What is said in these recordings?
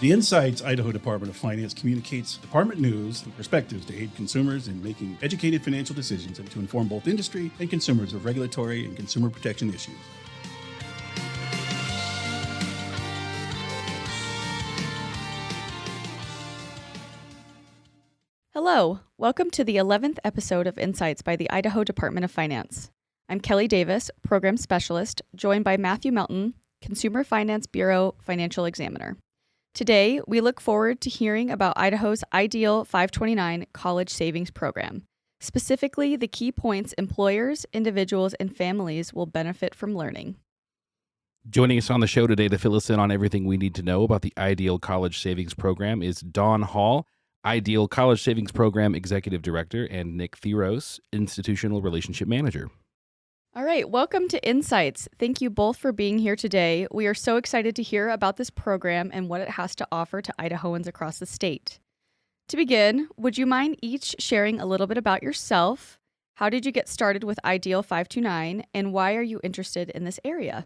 The Insights Idaho Department of Finance communicates department news and perspectives to aid consumers in making educated financial decisions and to inform both industry and consumers of regulatory and consumer protection issues. Hello, welcome to the 11th episode of Insights by the Idaho Department of Finance. I'm Kellie Davis, Program Specialist, joined by Matthew Melton, Consumer Finance Bureau Financial Examiner. Today, we look forward to hearing about Idaho's Ideal 529 College Savings Program, specifically the key points employers, individuals, and families will benefit from learning. Joining us on the show today to fill us in on everything we need to know about the Ideal College Savings Program is Dawn Hall, Ideal College Savings Program Executive Director, and Nick Thiros, Institutional Relationship Manager. All right, welcome to Insights. Thank you both for being here today. We are so excited to hear about this program and what it has to offer to Idahoans across the state. To begin, would you mind each sharing a little bit about yourself? How did you get started with Ideal 529, and why are you interested in this area?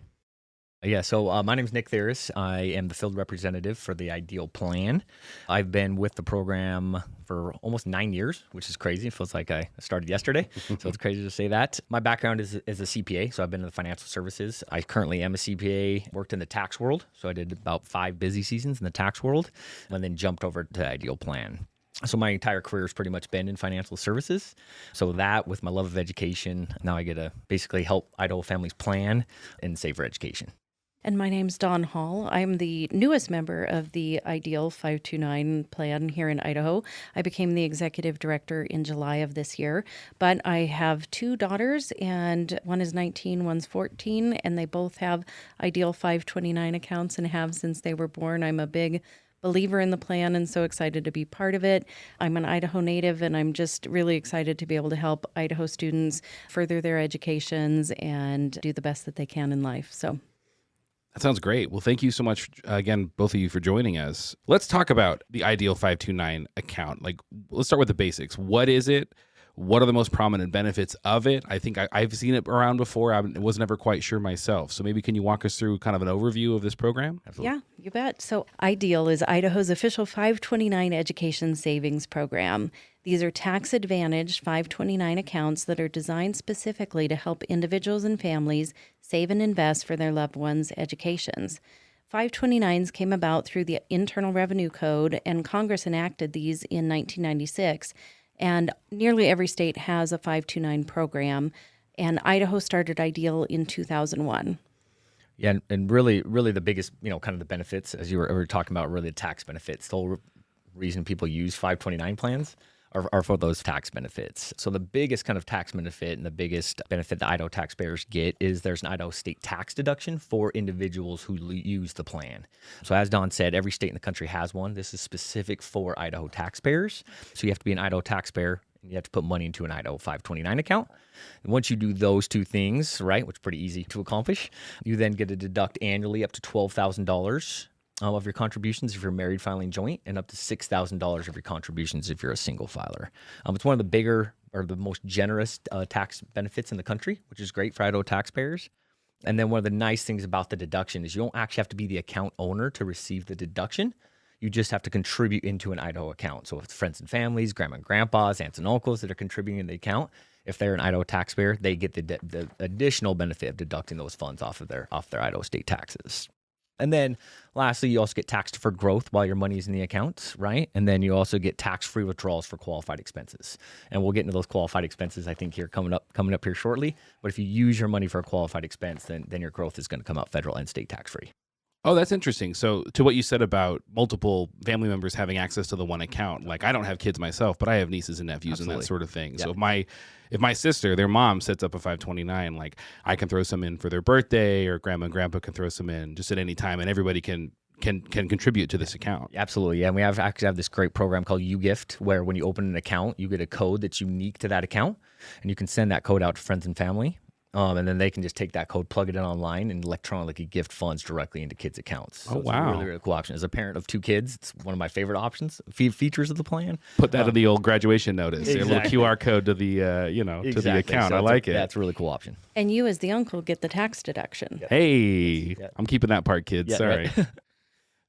So my name is Nick Thiros. I am the field representative for the Ideal Plan. I've been with the program for almost 9 years, which is crazy. It feels like I started yesterday, so it's crazy to say that. My background is a CPA, so I've been in the financial services. I currently am a CPA, worked in the tax world, so I did about 5 busy seasons in the tax world, and then jumped over to Ideal Plan. So my entire career has pretty much been in financial services. So that, with my love of education, now I get to basically help Idaho families plan and save for education. And my name's Dawn Hall. I'm the newest member of the Ideal 529 plan here in Idaho. I became the executive director in July of this year, but I have 2 daughters, and one is 19, one's 14, and they both have Ideal 529 accounts and have since they were born. I'm a big believer in the plan and so excited to be part of it. I'm an Idaho native, and I'm just really excited to be able to help Idaho students further their educations and do the best that they can in life. So. That sounds great. Well, thank you so much, again, both of you for joining us. Let's talk about the Ideal 529 account. Let's start with the basics. What is it? What are the most prominent benefits of it? I think I've seen it around before. I was never quite sure myself. So maybe can you walk us through kind of an overview of this program? Absolutely. Yeah, you bet. So Ideal is Idaho's official 529 education savings program. These are tax-advantaged 529 accounts that are designed specifically to help individuals and families save and invest for their loved ones' educations. 529s came about through the Internal Revenue Code, and Congress enacted these in 1996. And nearly every state has a 529 program, and Idaho started Ideal in 2001. Yeah, and really the biggest, kind of the benefits, as you were talking about, really the tax benefits. The whole reason people use 529 plans are for those tax benefits. So the biggest kind of tax benefit and the biggest benefit that Idaho taxpayers get is there's an Idaho state tax deduction for individuals who use the plan. So as Don said, every state in the country has one. This is specific for Idaho taxpayers. So you have to be an Idaho taxpayer, and you have to put money into an Idaho 529 account. And once you do those 2 things, right, which is pretty easy to accomplish, you then get to deduct annually up to $12,000 of your contributions if you're married filing joint, and up to $6,000 of your contributions if you're a single filer. It's one of the bigger or the most generous tax benefits in the country, which is great for Idaho taxpayers. And then one of the nice things about the deduction is you don't actually have to be the account owner to receive the deduction. You just have to contribute into an Idaho account. So if it's friends and families, grandma and grandpas, aunts and uncles that are contributing in the account, if they're an Idaho taxpayer, they get the additional benefit of deducting those funds off their Idaho state taxes. And then lastly, you also get tax-deferred growth while your money is in the account, right? And then you also get tax-free withdrawals for qualified expenses. And we'll get into those qualified expenses, I think, here coming up here shortly. But if you use your money for a qualified expense, then your growth is going to come out federal and state tax-free. Oh, that's interesting. So to what you said about multiple family members having access to the one account, I don't have kids myself, but I have nieces and nephews Absolutely. And that sort of thing. Yep. So if my sister, their mom sets up a 529, I can throw some in for their birthday, or grandma and grandpa can throw some in just at any time, and everybody can contribute to this account. Absolutely. Yeah. And we actually have this great program called UGift, where when you open an account, you get a code that's unique to that account, and you can send that code out to friends and family. And then they can just take that code, plug it in online, and electronically gift funds directly into kids' accounts. So wow. It's a really, really cool option. As a parent of 2 kids, it's one of my favorite options, features of the plan. Put that in the old graduation notice, Exactly. a little QR code to the, to the account. So I like it. That's a really cool option. And you, as the uncle, get the tax deduction. Hey, I'm keeping that part, kids. Yeah, Sorry. right.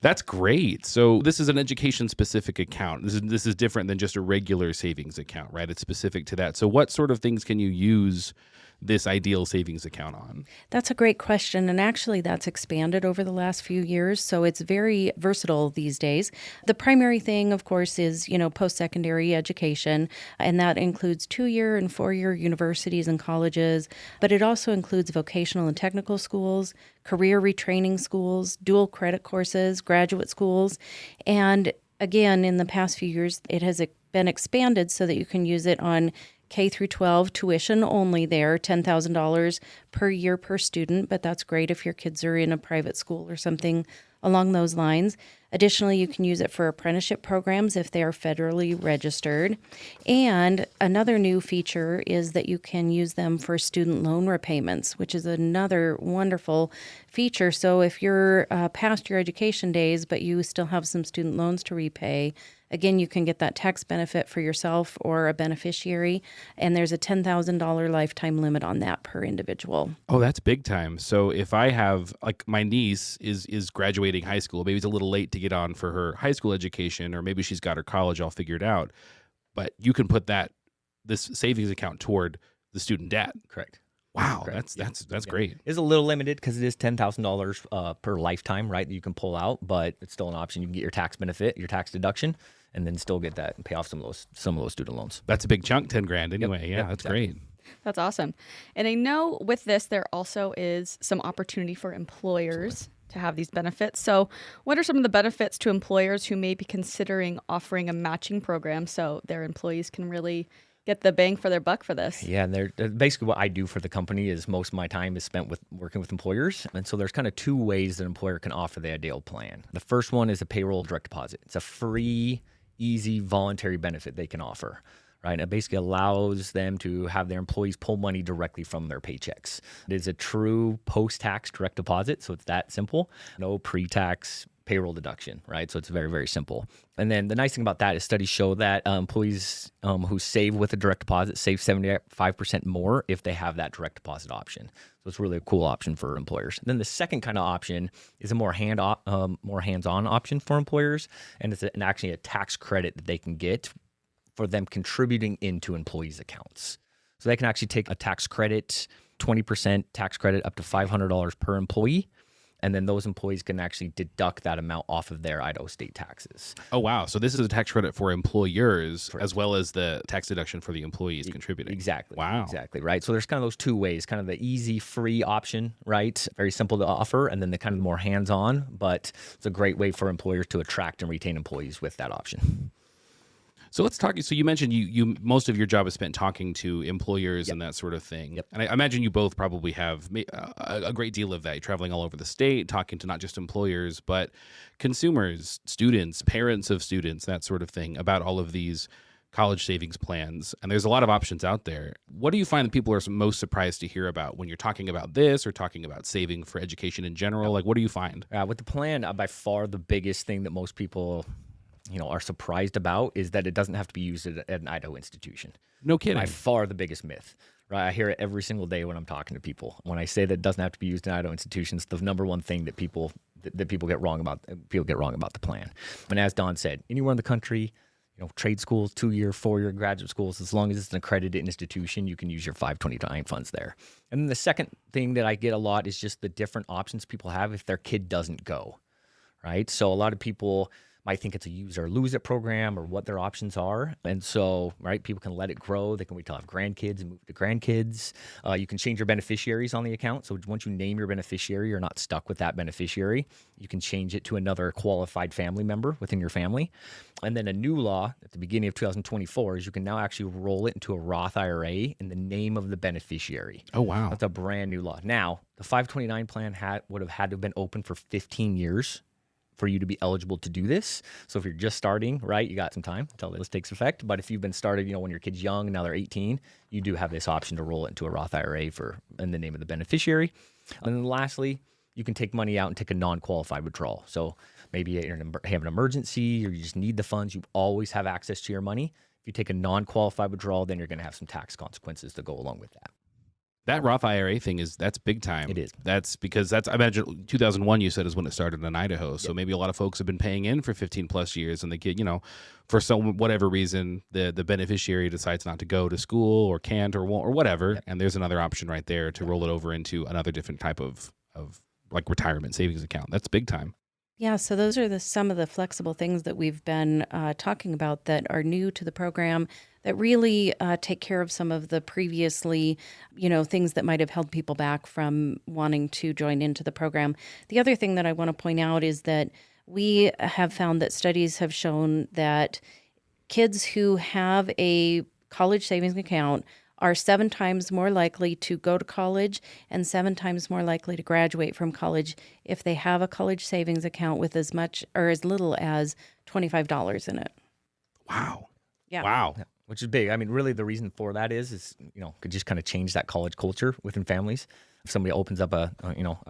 That's great. So this is an education-specific account. This is different than just a regular savings account, right? It's specific to that. So what sort of things can you use this ideal savings account on? That's a great question. And actually, that's expanded over the last few years. So it's very versatile these days. The primary thing, of course, is, post-secondary education. And that includes 2-year and 4-year universities and colleges. But it also includes vocational and technical schools, career retraining schools, dual credit courses, graduate schools. And again, in the past few years, it has been expanded so that you can use it on K through 12 tuition only there, $10,000 per year per student, but that's great if your kids are in a private school or something along those lines. Additionally, you can use it for apprenticeship programs if they are federally registered. And another new feature is that you can use them for student loan repayments, which is another wonderful feature. So if you're past your education days, but you still have some student loans to repay, again, you can get that tax benefit for yourself or a beneficiary, and there's a $10,000 lifetime limit on that per individual. Oh, that's big time. So if I have, like, my niece is graduating high school, maybe it's a little late to get on for her high school education, or maybe she's got her college all figured out, but you can put this savings account toward the student debt. Correct. Wow, Correct. that's great. It's a little limited because it is $10,000 per lifetime, right? That you can pull out, but it's still an option. You can get your tax benefit, your tax deduction, and then still get that and pay off some of those student loans. That's a big chunk, 10 grand anyway. Yeah, that's exactly. great. That's awesome. And I know with this, there also is some opportunity for employers to have these benefits. So what are some of the benefits to employers who may be considering offering a matching program so their employees can really get the bang for their buck for this? Yeah, and they're basically what I do for the company is most of my time is spent with working with employers. And so there's kind of two ways that an employer can offer the ideal plan. The first one is a payroll direct deposit. It's a free, easy, voluntary benefit they can offer. Right? And it basically allows them to have their employees pull money directly from their paychecks. It is a true post-tax direct deposit, so it's that simple. No pre-tax payroll deduction, right? So it's very, very simple. And then the nice thing about that is studies show that employees who save with a direct deposit save 75% more if they have that direct deposit option. So it's really a cool option for employers. And then the second kind of option is a more hands-on option for employers, and it's actually a tax credit that they can get for them contributing into employees' accounts. So they can actually take a tax credit, 20% tax credit up to $500 per employee, and then those employees can actually deduct that amount off of their Idaho state taxes. Oh, wow. So this is a tax credit for employers as well as the tax deduction for the employees contributing. Exactly. Wow. Exactly, right? So there's kind of those two ways, kind of the easy, free option, right? Very simple to offer, and then the kind of more hands-on, but it's a great way for employers to attract and retain employees with that option. So let's talk. So you mentioned you most of your job is spent talking to employers and that sort of thing. Yep. And I imagine you both probably have a great deal of that. You're traveling all over the state, talking to not just employers, but consumers, students, parents of students, that sort of thing about all of these college savings plans. And there's a lot of options out there. What do you find that people are most surprised to hear about when you're talking about this or talking about saving for education in general? Like, what do you find? With the plan, by far the biggest thing that most people are surprised about is that it doesn't have to be used at an Idaho institution. No kidding. By far the biggest myth, right? I hear it every single day when I'm talking to people. When I say that it doesn't have to be used in Idaho institutions, the number one thing that people get wrong about the plan. And as Don said, anywhere in the country, trade schools, 2-year, 4-year graduate schools, as long as it's an accredited institution, you can use your 529 funds there. And then the second thing that I get a lot is just the different options people have if their kid doesn't go, right? So a lot of people might think it's a use it or lose it program or what their options are. And so, right, people can let it grow. They can wait till have grandkids and move to grandkids. You can change your beneficiaries on the account. So once you name your beneficiary, you're not stuck with that beneficiary. You can change it to another qualified family member within your family. And then a new law at the beginning of 2024 is you can now actually roll it into a Roth IRA in the name of the beneficiary. Oh, wow. That's a brand new law. Now, the 529 plan would have had to have been open for 15 years for you to be eligible to do this. So if you're just starting, right, you got some time until this takes effect. But if you've been started, when your kid's young and now they're 18, you do have this option to roll it into a Roth IRA in the name of the beneficiary. And then lastly, you can take money out and take a non-qualified withdrawal. So maybe you have an emergency or you just need the funds. You always have access to your money. If you take a non-qualified withdrawal, then you're going to have some tax consequences to go along with that. That Roth IRA thing that's big time. It is. That's because I imagine 2001 you said is when it started in Idaho. So maybe a lot of folks have been paying in for 15 plus years, and the kid, for whatever reason, the beneficiary decides not to go to school or can't or won't or whatever, and there's another option right there to roll it over into another different type of like retirement savings account. That's big time. Yeah, so those are some of the flexible things that we've been talking about that are new to the program that really take care of some of the previously, things that might have held people back from wanting to join into the program. The other thing that I want to point out is that we have found that studies have shown that kids who have a college savings account are 7 times more likely to go to college and 7 times more likely to graduate from college if they have a college savings account with as much or as little as $25 in it. Wow. Yeah. Wow. Yeah, which is big. I mean, really the reason for that is could just kind of change that college culture within families. If somebody opens up a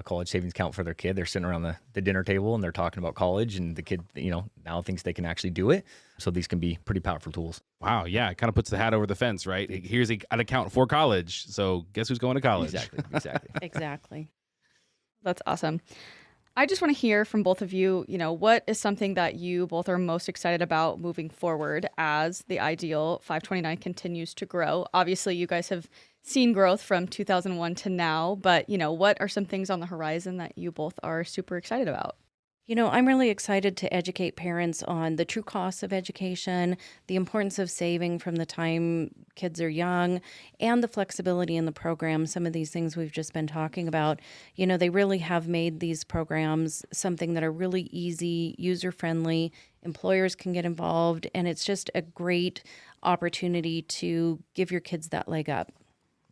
college savings account for their kid, they're sitting around the dinner table and they're talking about college, and the kid, now thinks they can actually do it. So these can be pretty powerful tools. Wow. Yeah. It kind of puts the hat over the fence, right? Here's an account for college. So guess who's going to college? Exactly. Exactly. That's awesome. I just want to hear from both of you, what is something that you both are most excited about moving forward as the Ideal 529 continues to grow? Obviously, you guys have seen growth from 2001 to now, but, what are some things on the horizon that you both are super excited about? I'm really excited to educate parents on the true costs of education, the importance of saving from the time kids are young, and the flexibility in the program. Some of these things we've just been talking about, they really have made these programs something that are really easy, user-friendly. Employers can get involved, and it's just a great opportunity to give your kids that leg up.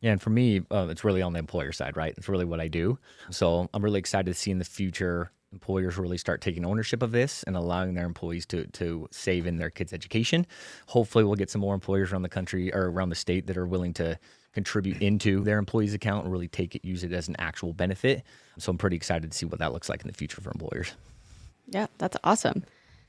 Yeah, and for me, it's really on the employer side, right? It's really what I do. So I'm really excited to see in the future employers really start taking ownership of this and allowing their employees to save in their kids' education. Hopefully we'll get some more employers around the country or around the state that are willing to contribute into their employees' account and really use it as an actual benefit. So I'm pretty excited to see what that looks like in the future for employers. Yeah, that's awesome.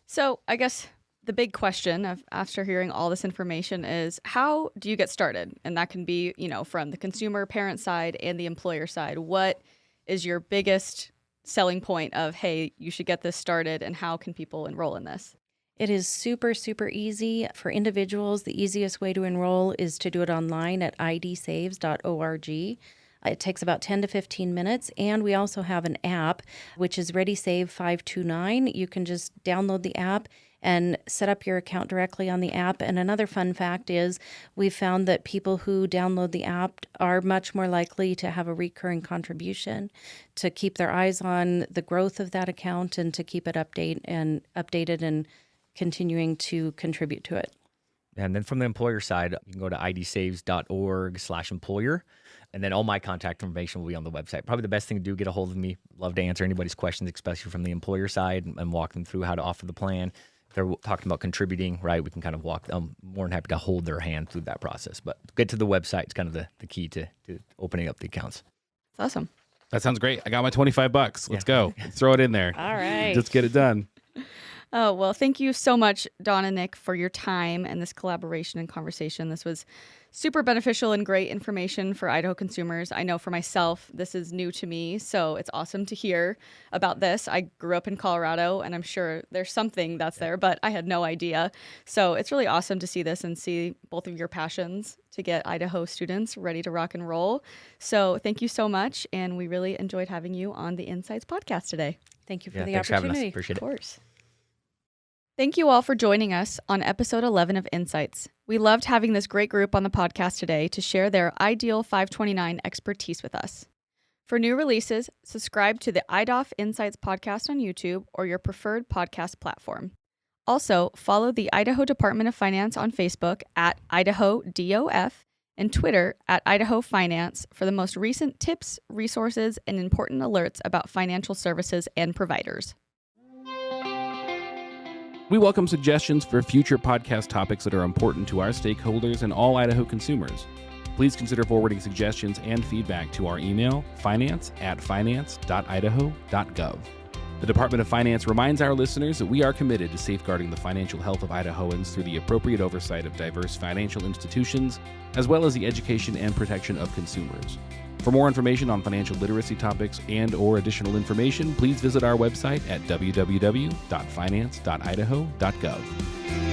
So I guess the big question after hearing all this information is, how do you get started? And that can be, from the consumer parent side and the employer side. What is your biggest selling point of, hey, you should get this started, and how can people enroll in this? It is super, super easy. For individuals, the easiest way to enroll is to do it online at idsaves.org. It takes about 10 to 15 minutes, and we also have an app, which is ReadySave 529. You can just download the app and set up your account directly on the app. And another fun fact is we've found that people who download the app are much more likely to have a recurring contribution, to keep their eyes on the growth of that account and to keep it updated and continuing to contribute to it. And then from the employer side, you can go to idsaves.org/employer. And then all my contact information will be on the website. Probably the best thing to do, get a hold of me. Love to answer anybody's questions, especially from the employer side, and walk them through how to offer the plan. If they're talking about contributing, right, we can kind of walk them. I'm more than happy to hold their hand through that process. But get to the website. It's kind of the key to opening up the accounts. That's awesome. That sounds great. I got my $25. Let's go. Let's throw it in there. All right. Just get it done. Oh, well, thank you so much, Dawn and Nick, for your time and this collaboration and conversation. This was super beneficial and great information for Idaho consumers. I know for myself, this is new to me, so it's awesome to hear about this. I grew up in Colorado, and I'm sure there's something that's there, but I had no idea. So it's really awesome to see this and see both of your passions to get Idaho students ready to rock and roll. So thank you so much, and we really enjoyed having you on the Insights podcast today. Thank you for the thanks opportunity. for having us. Appreciate Of it. course. Thank you all for joining us on episode 11 of Insights. We loved having this great group on the podcast today to share their Ideal 529 expertise with us. For new releases, subscribe to the IDOF Insights podcast on YouTube or your preferred podcast platform. Also, follow the Idaho Department of Finance on Facebook at Idaho DOF and Twitter at Idaho Finance for the most recent tips, resources, and important alerts about financial services and providers. We welcome suggestions for future podcast topics that are important to our stakeholders and all Idaho consumers. Please consider forwarding suggestions and feedback to our email, finance@finance.idaho.gov. The Department of Finance reminds our listeners that we are committed to safeguarding the financial health of Idahoans through the appropriate oversight of diverse financial institutions, as well as the education and protection of consumers. For more information on financial literacy topics and or additional information, please visit our website at www.finance.idaho.gov.